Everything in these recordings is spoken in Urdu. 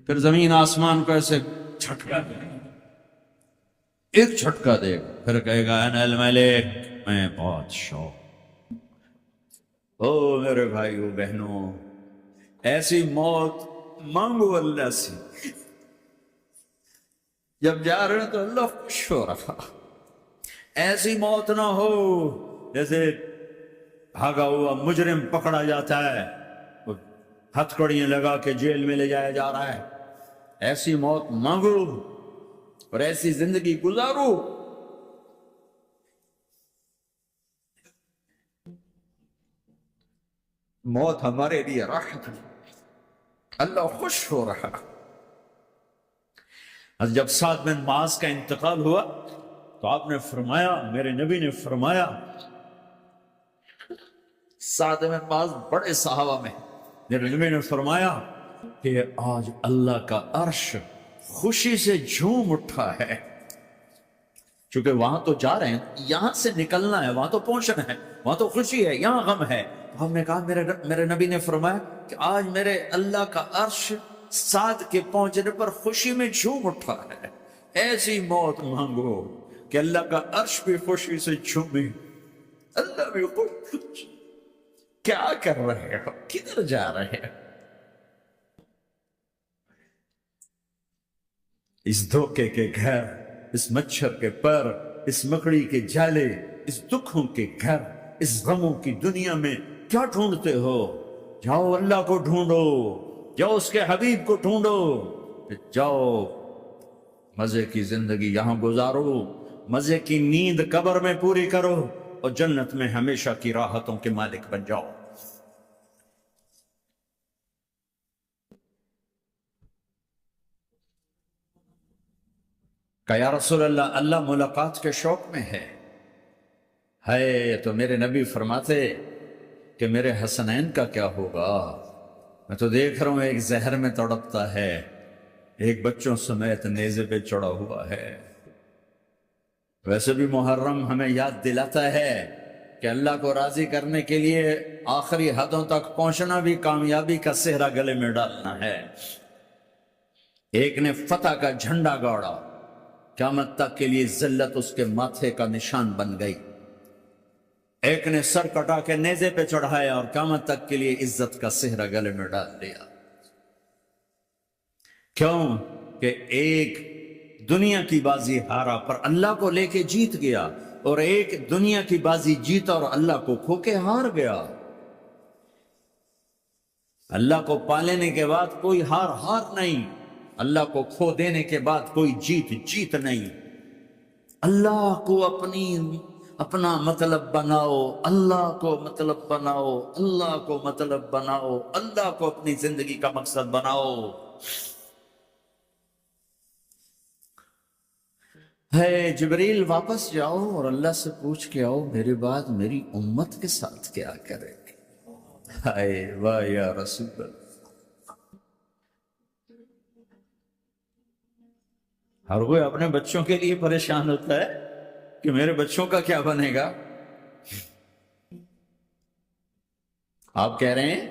پھر زمین آسمان کو ایسے جھٹکا دے گا، ایک جھٹکا دے گا، پھر کہے گا انا الملک، میں بادشاہ۔ او میرے بھائیو بہنوں، ایسی موت مانگو اللہ سے۔ جب جا رہے ہیں تو اللہ خوش ہو رہا، ایسی موت نہ ہو جیسے بھاگا ہوا مجرم پکڑا جاتا ہے، وہ ہتھکڑیاں لگا کے جیل میں لے جایا جا رہا ہے۔ ایسی موت مانگو اور ایسی زندگی گزارو۔ موت ہمارے لیے راحت ہے، اللہ خوش ہو رہا۔ جب سعد بن معاذ کا انتقال ہوا تو آپ نے فرمایا، میرے نبی نے فرمایا، سعد بن معاذ بڑے صحابہ میں، میرے نبی نے فرمایا کہ آج اللہ کا عرش خوشی سے جھوم اٹھا ہے، چونکہ وہاں تو جا رہے ہیں، یہاں سے نکلنا ہے، وہاں تو پہنچنا ہے، وہاں تو خوشی ہے، یہاں غم ہے۔ ہم نے کہا میرے نبی نے فرمایا کہ آج میرے اللہ کا عرش سعد کے پہنچنے پر خوشی میں جھوم اٹھا ہے۔ ایسی موت مانگو کہ اللہ کا عرش بھی خوشی سے جھومے، اللہ بھی خوش۔ کیا کر رہے ہو، کدھر جا رہے ہیں؟ اس دھوکے کے گھر، اس مچھر کے پر، اس مکڑی کے جالے، اس دکھوں کے گھر، اس غموں کی دنیا میں کیا ڈھونڈتے ہو؟ جاؤ اللہ کو ڈھونڈو، جاؤ اس کے حبیب کو ڈھونڈو، جاؤ مزے کی زندگی یہاں گزارو، مزے کی نیند قبر میں پوری کرو، اور جنت میں ہمیشہ کی راحتوں کے مالک بن جاؤ۔ کہ یا رسول اللہ، اللہ ملاقات کے شوق میں ہے۔ تو میرے نبی فرماتے کہ میرے حسنین کا کیا ہوگا؟ میں تو دیکھ رہا ہوں ایک زہر میں تڑپتا ہے، ایک بچوں سمیت نیزے پہ چڑھا ہوا ہے۔ ویسے بھی محرم ہمیں یاد دلاتا ہے کہ اللہ کو راضی کرنے کے لیے آخری حدوں تک پہنچنا بھی کامیابی کا صحرا گلے میں ڈالنا ہے۔ ایک نے فتح کا جھنڈا گاڑا، قیامت تک کے لیے ذلت اس کے ماتھے کا نشان بن گئی۔ ایک نے سر کٹا کے نیزے پہ چڑھایا اور قیامت تک کے لیے عزت کا صحرا گلے میں ڈال دیا۔ کیوں کہ ایک دنیا کی بازی ہارا پر اللہ کو لے کے جیت گیا، اور ایک دنیا کی بازی جیتا اور اللہ کو کھو کے ہار گیا۔ اللہ کو پا لینے کے بعد کوئی ہار نہیں، اللہ کو کھو دینے کے بعد کوئی جیت نہیں۔ اللہ کو اپنا مطلب بناؤ، اللہ کو مطلب بناؤ، اللہ کو مطلب بناؤ، اللہ کو اپنی زندگی کا مقصد بناؤ۔ جبریل واپس جاؤ اور اللہ سے پوچھ کے آؤ میرے بعد میری امت کے ساتھ کیا کرے گے؟ واہ یا رسول اللہ۔ ہر کوئی اپنے بچوں کے لیے پریشان ہوتا ہے کہ میرے بچوں کا کیا بنے گا۔ آپ کہہ رہے ہیں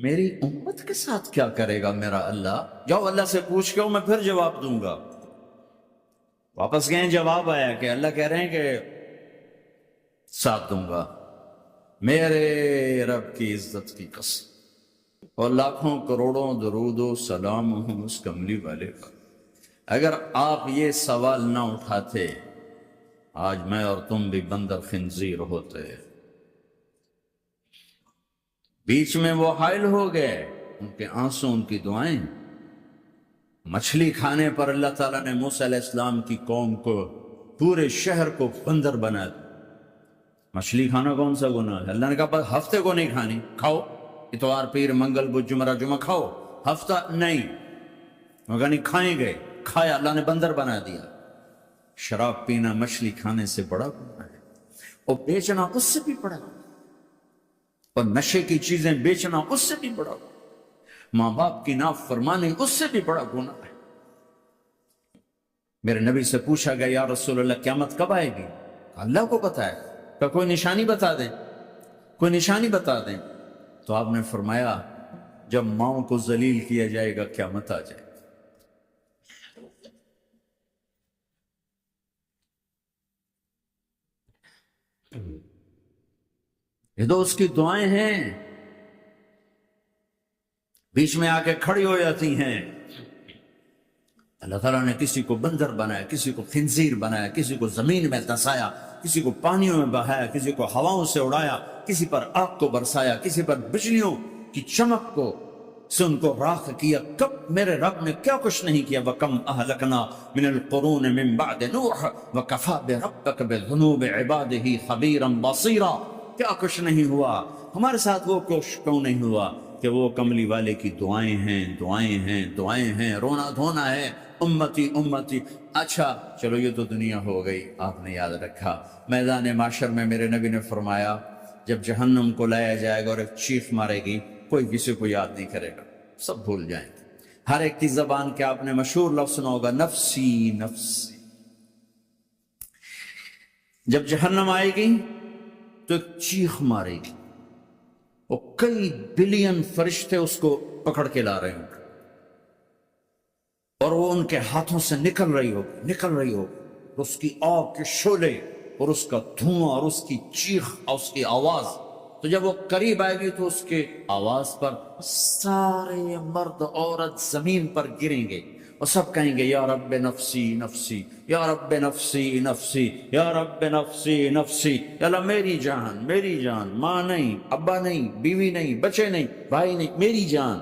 میری امت کے ساتھ کیا کرے گا میرا اللہ؟ جاؤ اللہ سے پوچھ کے میں پھر جواب دوں گا۔ واپس گئے، جواب آیا کہ اللہ کہہ رہے ہیں کہ ساتھ دوں گا، میرے رب کی عزت کی قسم، اور لاکھوں کروڑوں درود و سلام ہوں اس کملی والے کا۔ اگر آپ یہ سوال نہ اٹھاتے، آج میں اور تم بھی بندر خنزیر ہوتے۔ بیچ میں وہ حائل ہو گئے، ان کے آنسو، ان کی دعائیں۔ مچھلی کھانے پر اللہ تعالیٰ نے موسیٰ علیہ السلام کی قوم کو، پورے شہر کو بندر بنا دیا۔ مچھلی کھانا کون سا گناہ ہے؟ اللہ نے کہا بس ہفتے کو نہیں کھانی، کھاؤ، اتوار پیر منگل بدھ جمعہ کھاؤ، ہفتہ نہیں۔ مگر نہیں کھائیں گے، کھایا، اللہ نے بندر بنا دیا۔ شراب پینا مچھلی کھانے سے بڑا گناہ ہے، اور بیچنا اس سے بھی بڑا، اور نشے کی چیزیں بیچنا اس سے بھی بڑا، ماں باپ کی نافرمانی اس سے بھی بڑا گناہ ہے۔ میرے نبی سے پوچھا گیا یا رسول اللہ قیامت کب آئے گی؟ اللہ کو پتا ہے، کہ کوئی نشانی بتا دیں، کوئی نشانی بتا دیں۔ تو آپ نے فرمایا جب ماؤں کو ذلیل کیا جائے گا قیامت آ جائے. یہ تو اس کی دعائیں ہیں، بیچ میں آ کے کھڑی ہو جاتی ہیں. اللہ تعالیٰ نے کسی کو بندر بنایا، کسی کو خنزیر بنایا، کسی کو زمین میں دسایا، کسی کو پانیوں میں بہایا، کسی کو ہواؤں سے اڑایا، کسی پر آگ کو برسایا، کسی پر بجلیوں کی چمک کو سے ان کو راکھ کیا. کب میرے رب نے کیا کچھ نہیں کیا. وَكَمْ أَهْلَكْنَا مِنَ الْقُرُونِ مِنْ بَعْدِ نُوحٍ وَكَفَى بِرَبِّكَ بِذُنُوبِ عِبَادِهِ خَبِيرًا بَصِيرًا. کیا کچھ نہیں ہوا ہمارے ساتھ، وہ کچھ کیوں نہیں ہوا کہ وہ کملی والے کی دعائیں ہیں، دعائیں ہیں، دعائیں ہیں، رونا دھونا ہے، امتی امتی. اچھا چلو یہ تو دنیا ہو گئی، آپ نے یاد رکھا. میدان معاشر میں میرے نبی نے فرمایا جب جہنم کو لایا جائے گا اور ایک چیخ مارے گی، کوئی کسی کو یاد نہیں کرے گا، سب بھول جائیں گے. ہر ایک کی زبان کے آپ نے مشہور لفظ سنا ہوگا، نفسی نفسی. جب جہنم آئے گی تو ایک چیخ مارے گی، اور کئی بلین فرشتے اس کو پکڑ کے لا رہے ہوں گے، اور وہ ان کے ہاتھوں سے نکل رہی ہوگی، اس کی آگ کے شعلے اور اس کا دھواں اور اس کی چیخ اور اس کی آواز. تو جب وہ قریب آئے گی تو اس کے آواز پر سارے مرد عورت زمین پر گریں گے اور سب کہیں گے یا رب نفسی نفسی، یا رب نفسی نفسی، یا رب نفسی نفسی. یا اللہ میری جان، میری جان، ماں نہیں، ابا نہیں، بیوی نہیں، بچے نہیں، بھائی نہیں، میری جان.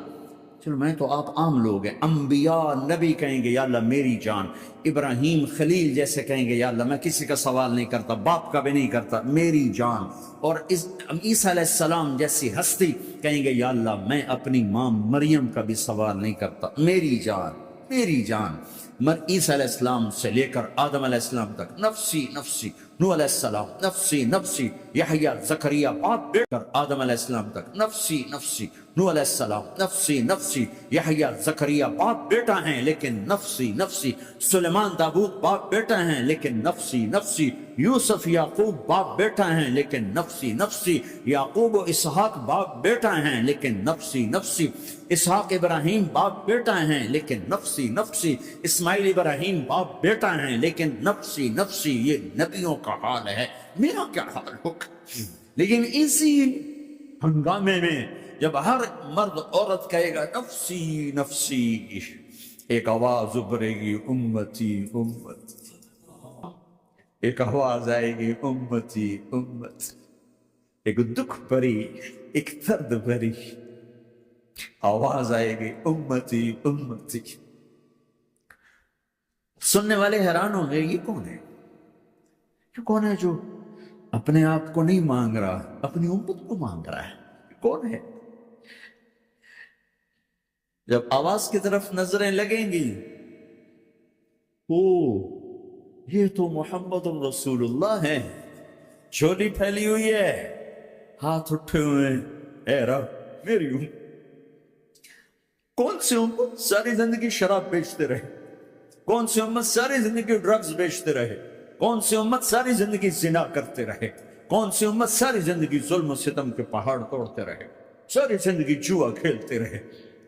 چلو میں تو آپ عام لوگ ہیں، انبیاء نبی کہیں گے یا اللہ میری جان. ابراہیم خلیل جیسے کہیں گے یا اللہ میں کسی کا سوال نہیں کرتا، باپ کا بھی نہیں کرتا، میری جان. اور عیسیٰ علیہ السلام جیسی ہستی کہیں گے یا اللہ میں اپنی ماں مریم کا بھی سوال نہیں کرتا، میری جان، میری جان. عیسیٰ علیہ السلام سے لے کر آدم علیہ السلام تک نفسی نفسی. نوح علیہ السلام نفسی نفسی. یحییٰ زکریا باپ بیٹا آدم علیہ السلام تک نفسی نفسی. نوح علیہ السلام نفسی نفسی. یحییٰ زکریا باپ بیٹا ہیں لیکن نفسی نفسی. سلیمان داؤد باپ بیٹا ہیں لیکن نفسی نفسی. یوسف یعقوب باپ بیٹا ہیں لیکن نفسی نفسی. یعقوب و اسحاق باپ بیٹا ہیں لیکن نفسی نفسی. اسحاق ابراہیم باپ بیٹا ہیں لیکن نفسی نفسی. اسماعیل ابراہیم باپ بیٹا ہیں لیکن نفسی نفسی. یہ نبیوں کا حال ہے، میرا کیا حال ہوگا؟ لیکن اسی ہنگامے میں جب ہر مرد عورت کہے گا نفسی نفسی، ایک آواز ابھرے گی امتی امتی. ایک آواز آئے گی امتی امتی. ایک دکھ بھری، ایک درد بھری آواز آئے گی امتی امتی. سننے والے حیران ہوں گے یہ کون ہے، یہ کون ہے جو اپنے آپ کو نہیں مانگ رہا، اپنی امت کو مانگ رہا ہے، یہ کون ہے؟ جب آواز کی طرف نظریں لگیں گی، او یہ تو محمد الرسول اللہ ہے، جھولی پھیلی ہوئی ہے، ہاتھ اٹھے ہوئے ہیں، اے رب میری امت. کون سی امت ساری زندگی شراب بیچتے رہے؟ کون سی امت ساری زندگی ڈرگز بیچتے رہے؟ کون سی امت ساری زندگی زنا کرتے رہے؟ کون سی امت ساری زندگی ظلم و ستم کے پہاڑ توڑتے رہے؟ ساری زندگی جوا کھیلتے رہے؟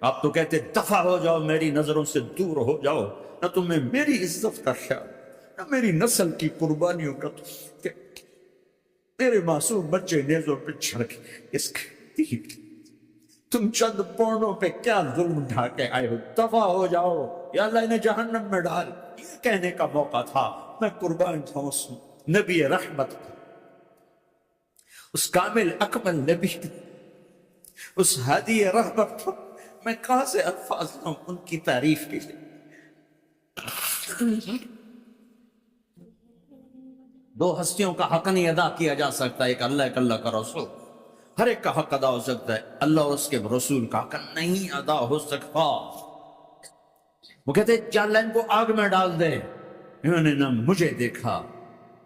آپ تو کہتے دفع ہو جاؤ، میری نظروں سے دور ہو جاؤ، نہ تمہیں میری عزت کا خیال، نہ میری نسل کی قربانیوں کا. میرے معصوم بچے نیزوں پہ چھڑک اس کے تم چند پورنوں پہ کیا ظلم ڈھا کے آئے ہو؟ دفع ہو جاؤ، یا اللہ انہیں جہنم میں ڈال. یہ کہنے کا موقع تھا. میں قربان تھا اس نبی رحمت، اس کامل اکمل نبی، اس ہادی رحمت. میں کہاں سے الفاظ لوں ان کی تعریف کے لیے؟ دو ہستیوں کا حق نہیں ادا کیا جا سکتا، ایک اللہ، ایک اللہ کا رسول. ہر ایک کا حق ادا ہو سکتا ہے، اللہ اور اس کے رسول کا حق نہیں ادا ہو سکتا. وہ کہتے چل ان کو آگ میں ڈال دے. انہوں نے نہ مجھے دیکھا،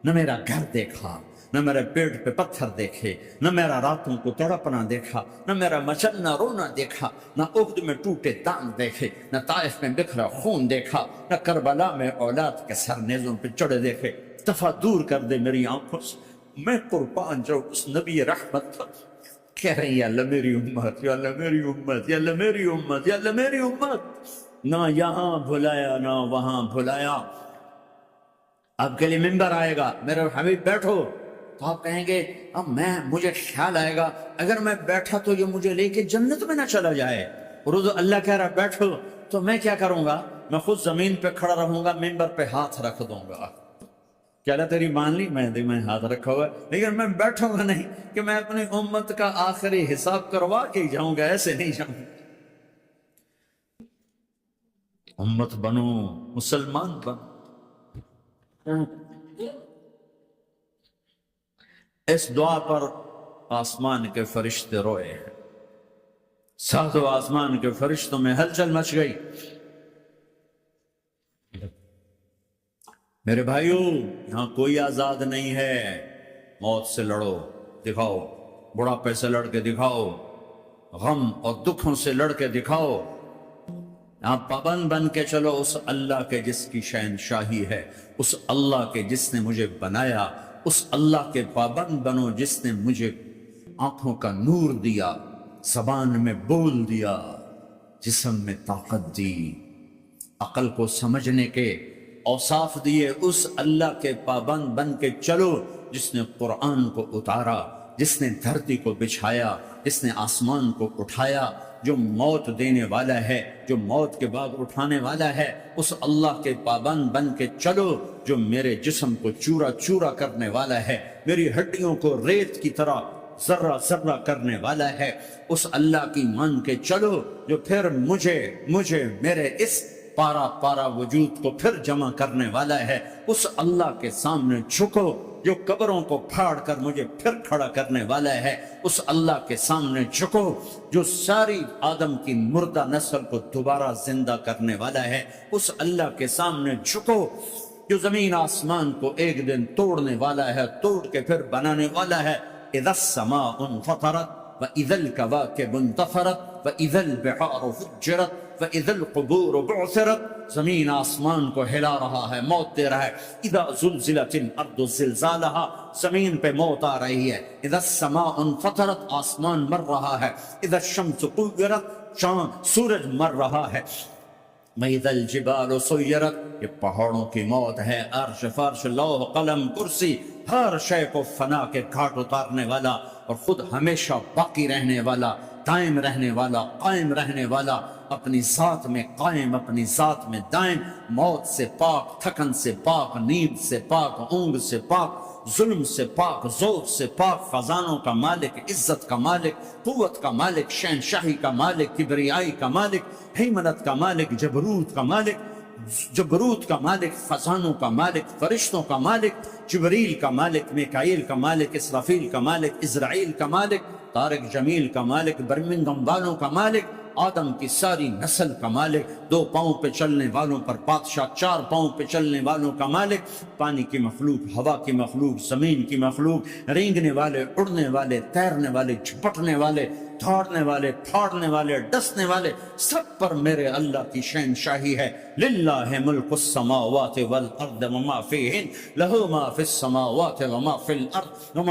نہ میرا گھر دیکھا، نہ میرے پیٹ پہ پتھر دیکھے، نہ میرا راتوں کو تڑپنا دیکھا، نہ میرا مچلنا رونا دیکھا، نہ احد میں ٹوٹے دان دیکھے، نہ طائف میں بکھرا خون دیکھا، نہ کربلا میں اولاد کے سر نیزوں پہ چڑھے دیکھے. دفع دور کر دے میری آنکھوں سے. میں قربان جاؤں اس نبی رحمت پر کہہ رہے ہیں یا اللہ میری امت، یا اللہ میری امت، یا اللہ میری امت، یا اللہ میری امت، نہ یہاں بھلایا نہ وہاں بھلایا۔ آپ کے لیے ممبر آئے گا، میرے حبیب بیٹھو، تو آپ کہیں گے اب مجھے خیال آئے گا اگر میں بیٹھا تو یہ مجھے لے کے جنت میں نہ چلا جائے، اور اللہ کہہ رہا بیٹھو تو میں کیا کروں گا؟ میں خود زمین پہ کھڑا رہوں گا، ممبر پہ ہاتھ رکھ دوں گا، کیا اللہ تیری مان لی؟ میں ہاتھ رکھا ہوا ہے، لیکن میں بیٹھوں گا نہیں کہ میں اپنی امت کا آخری حساب کروا کے جاؤں گا، ایسے نہیں جاؤں گا۔ امت بنو، مسلمان بنو۔ اس دعا پر آسمان کے فرشتے روئے ہیں، ساتوں آسمان کے فرشتوں میں ہلچل مچ گئی۔ میرے بھائیوں، یہاں کوئی آزاد نہیں ہے، موت سے لڑو، دکھاؤ، بڑھاپے سے لڑ کے دکھاؤ، غم اور دکھوں سے لڑ کے دکھاؤ، آپ پابند بن کے چلو اس اللہ کے جس کی شہنشاہی ہے، اس اللہ کے جس نے مجھے بنایا، اس اللہ کے پابند بنو جس نے مجھے آنکھوں کا نور دیا، زبان میں بول دیا، جسم میں طاقت دی، عقل کو سمجھنے کے اوصاف دیے۔ اس اللہ کے پابند بن کے چلو جس نے قرآن کو اتارا، جس نے دھرتی کو بچھایا، جس نے آسمان کو اٹھایا، جو موت دینے والا ہے، جو موت کے بعد اٹھانے والا ہے۔ اس اللہ کے پابند بن کے چلو جو میرے جسم کو چورا چورا کرنے والا ہے، میری ہڈیوں کو ریت کی طرح ذرہ ذرہ کرنے والا ہے۔ اس اللہ کی مان کے چلو جو پھر مجھے میرے اس پارا پارا وجود کو پھر جمع کرنے والا ہے۔ اس اللہ کے سامنے جھکو جو قبروں کو پھاڑ کر مجھے پھر کھڑا کرنے والا ہے۔ اس اللہ کے سامنے جھکو جو ساری آدم کی مردہ نسل کو دوبارہ زندہ کرنے والا ہے۔ اس اللہ کے سامنے جھکو جو زمین آسمان کو ایک دن توڑنے والا ہے، توڑ کے پھر بنانے والا ہے۔ اذا السماء انفطرت وَإِذَا الْكَوَاكِبُ انتَثَرَتْ وَإِذَا الْبِحَارُ فُجِّرَتْ وَإِذَا الْقُبُورُ بُعْثِرَتْ، زمین آسمان کو ہلا رہا ہے، موت دے رہا ہے۔ اذا زلزلت الارض زلزالها، زمین پہ موت آ رہی ہے۔ اذا السماء انفطرت، آسمان مر رہا ہے۔ اذا الشمس كُوِّرَتْ، سورج مر رہا ہے۔ وَإِذَا الْجِبَالُ سُيِّرَتْ، یہ پہاڑوں کی موت ہے۔ عرش فرش لوح قلم کرسی، ہر شے کو فنا کے گھاٹ اتارنے والا اور خود ہمیشہ باقی رہنے والا، دائم رہنے والا، قائم رہنے والا، اپنی ذات میں قائم، اپنی ذات میں دائم، موت سے پاک، تھکن سے پاک، نیند سے پاک، اونگ سے پاک، ظلم سے پاک، ذوق سے پاک، خزانوں کا مالک، عزت کا مالک، قوت کا مالک، شہنشاہی کا مالک، کبریائی کا مالک، ہیمنت کا مالک، جبروت کا مالک، خزانوں کا مالک، فرشتوں کا مالک، جبریل کا مالک، میکائیل کا مالک، اسرافیل کا مالک، اسرائیل کا مالک، طارق جمیل کا مالک، برمنگم والوں کا مالک، آدم کی ساری نسل کا مالک، 2 پاؤں پہ چلنے والوں پر بادشاہ، 4 پاؤں پہ چلنے والوں کا مالک، پانی کی مخلوق، ہوا کی مخلوق، زمین کی مخلوق، رینگنے والے، اڑنے والے، تیرنے والے، جھپٹنے والے، دھاڑنے والے، پھاڑنے والے، ڈسنے والے، سب پر میرے اللہ کی شہنشاہی ہے۔ للہ ملک السماوات والارض وما فیہن، لہ ما فی السماوات وما فی الارض وما